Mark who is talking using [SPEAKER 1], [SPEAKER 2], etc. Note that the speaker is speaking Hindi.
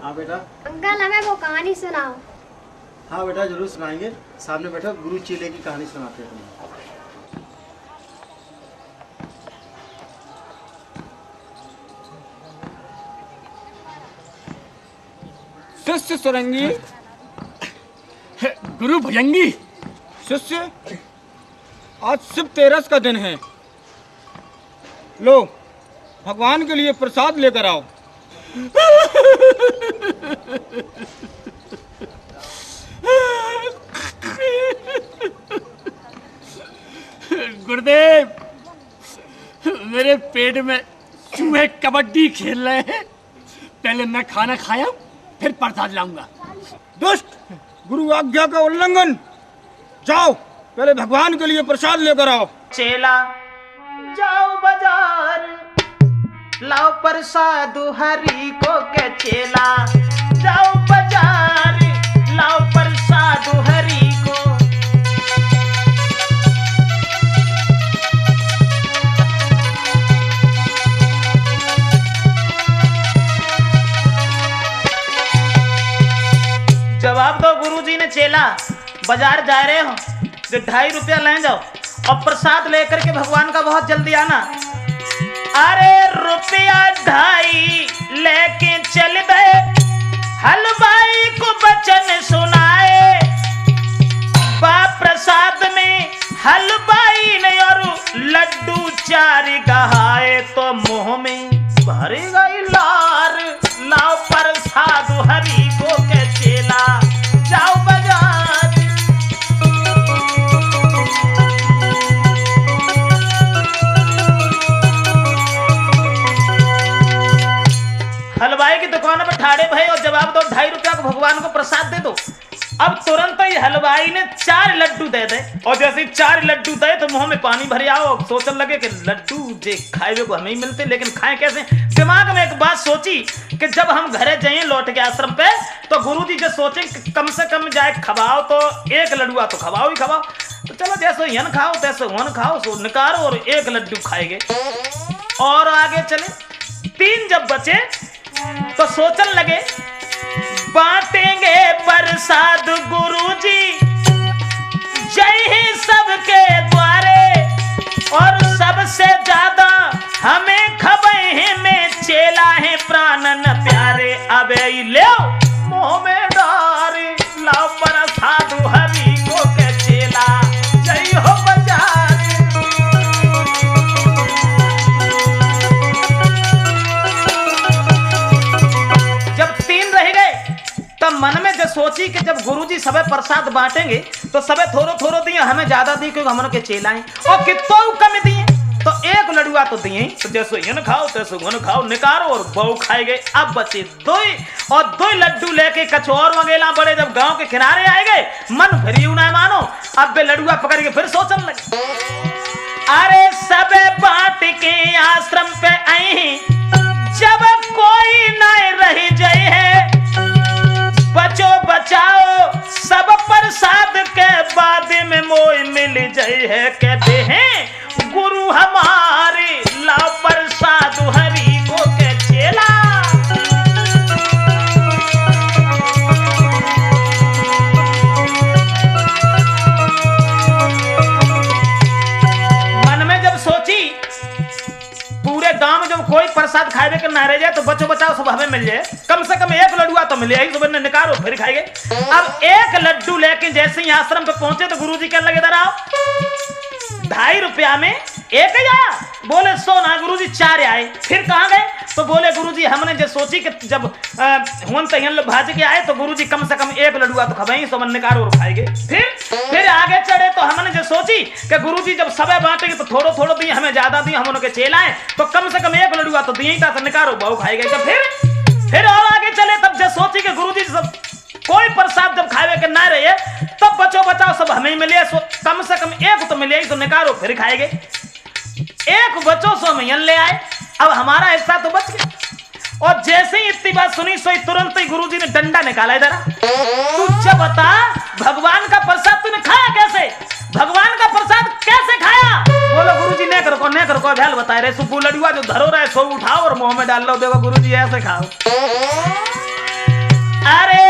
[SPEAKER 1] हाँ बेटा।
[SPEAKER 2] अंकल हमें वो कहानी सुनाओ।
[SPEAKER 1] हाँ बेटा जरूर सुनाएंगे। सामने बैठो, गुरु चेले की कहानी सुनाते हैं तुम्हें।
[SPEAKER 3] शिष्य सुरंगी, गुरु भुजंगी। शिष्य, आज शिव तेरस का दिन है। लो, भगवान के लिए प्रसाद लेकर आओ। गुरुदेव, मेरे पेट में चूहे कबड्डी खेल रहे हैं। पहले मैं खाना खाया, फिर प्रसाद लाऊंगा। दुष्ट, गुरु आज्ञा का उल्लंघन। जाओ, पहले भगवान के लिए प्रसाद लेकर आओ।
[SPEAKER 4] चेला जाओ बाजार, लाओ प्रसाद हरि को के चेला। जाओ बाजार, लाओ प्रसाद हरि को। जवाब दो गुरुजी ने। चेला बाजार जा रहे हो, जो 2.5 रुपया ले जाओ और प्रसाद लेकर के भगवान का बहुत जल्दी आना। अरे रुपया 2.5 लेके चल गए, हलवाई को बचन सुनाए। बाप प्रसाद में हलवाई ने और लड्डू 4 गहाए, तो मुंह में भर गई लार। लाओ प्रसाद हरि को के चेला। जाओ बाजार। हलवाई की दुकान पर ठाड़े भाई और जवाब दो 2.5 रुपया को भगवान को प्रसाद दे दो। अब तुरंत ही हलवाई ने 4 लड्डू दे दे, और जैसे 4 लड्डू दे तो मुंह में पानी भर आओ। सोचने लगे कि लड्डू जे खाए को हमें ही मिलते, लेकिन खाएं कैसे। दिमाग में एक बात सोची कि जब हम घरे जाए लौट के आश्रम पे, तो गुरुजी जो सोचे कि कम से कम जाए खवाओ तो 1 लड्डुआ तो खवाओ ही खवाओ। तो चलो जैसे यन खाओ तैसे वन खाओ, सो निकारो और 1 लड्डू खाएंगे। और आगे चले। 3 जब बचे तो सोचने लगे बांटेंगे प्रसाद गुरुजी, जय ही सबके द्वारे। और सबसे ज्यादा हमें खबे में चेला है प्राणन प्यारे। अबे ले मुंह में डारे, लाओ प्रसाद हरि को के चेला। जय हो बाजार। तब मन में जो सोची कि जब गुरुजी सबे प्रसाद बांटेंगे तो सबे थोड़ो थोड़ो दिए, हमें ज्यादा दी क्योंकि हम के चेला हैं। और कितो कम दिए तो 1 लडुआ तो दिए, तो जैसे यन खाओ तैसे वन खाओ, निकारो और बहु खाए गए। अब बचे 2 और 2 लड्डू लेके कचौर वगेला बड़े जब गांव के किनारे आए गए, मन फिर यूं ना मानो। अब बे लडुआ पकड़ के फिर सोचने लगे, अरे सबे बांट के आश्रम पे आए, जब कोई नहीं रह जाए है, बचो बचाओ सब प्रसाद के बाद में मोय मिल जाए है। कहते हैं गुरु हमारे, लाओ प्रसाद हरि को के चेला। मन में जब सोची पूरे गांव में जब कोई प्रसाद खाए के ना रह जाए तो बचो बचाओ सब हमें मिल जाए, कम से कम 1 लड्डुआ तो मिले। यही सुबह ने निकालो फिर खाएंगे। अब 1 लड्डू लेके जैसे ही आश्रम पे पहुंचे तो गुरुजी कहने लगे, इधर आओ। 2.5 रुपया में 1 आया। बोले 100 ना गुरुजी 4 आए। फिर कहाँ गए तो बोले गुरुजी हमने जो सोची कि जब हुन तयन लोग भाज के आए तो गुरुजी कम से कम 1 लड्डुआ तो खवाएंगे, सब निकालो और खाएंगे। फिर आगे चढ़े तो हमने जो सोची कि गुरुजी जब सबे बांटेंगे तो थोड़ो थोड़ो दिए, हमें ज्यादा दिए, हम उनके चेला हैं तो कम से कम 1 लड्डुआ तो दिए था, निकालो बहु खाएंगे। फिर और आगे चले तब जो सोची कि गुरुजी सब कोई प्रसाद जब खाए के ना रहे तब बचो बचाओ सब हमें मिले, कम से कम 1 तो मिले, तो निकालो फिर खाएंगे। 1 बचो सो में ले आए। अब हमारा हिस्सा तो बच गया। और जैसे ही इतनी बात सुनी सोई तुरंत ही गुरुजी ने डंडा निकाला। इधर तू जब बता भगवान का प्रसाद तूने खाया कैसे, भगवान का प्रसाद कैसे खाया? बोलो गुरुजी ने करो भैल बताए रहे सुबह लडुआ जो धरो रहे सो उठाओ और मुंह में डाल लो, देखो गुरुजी ऐसे खाओ। अरे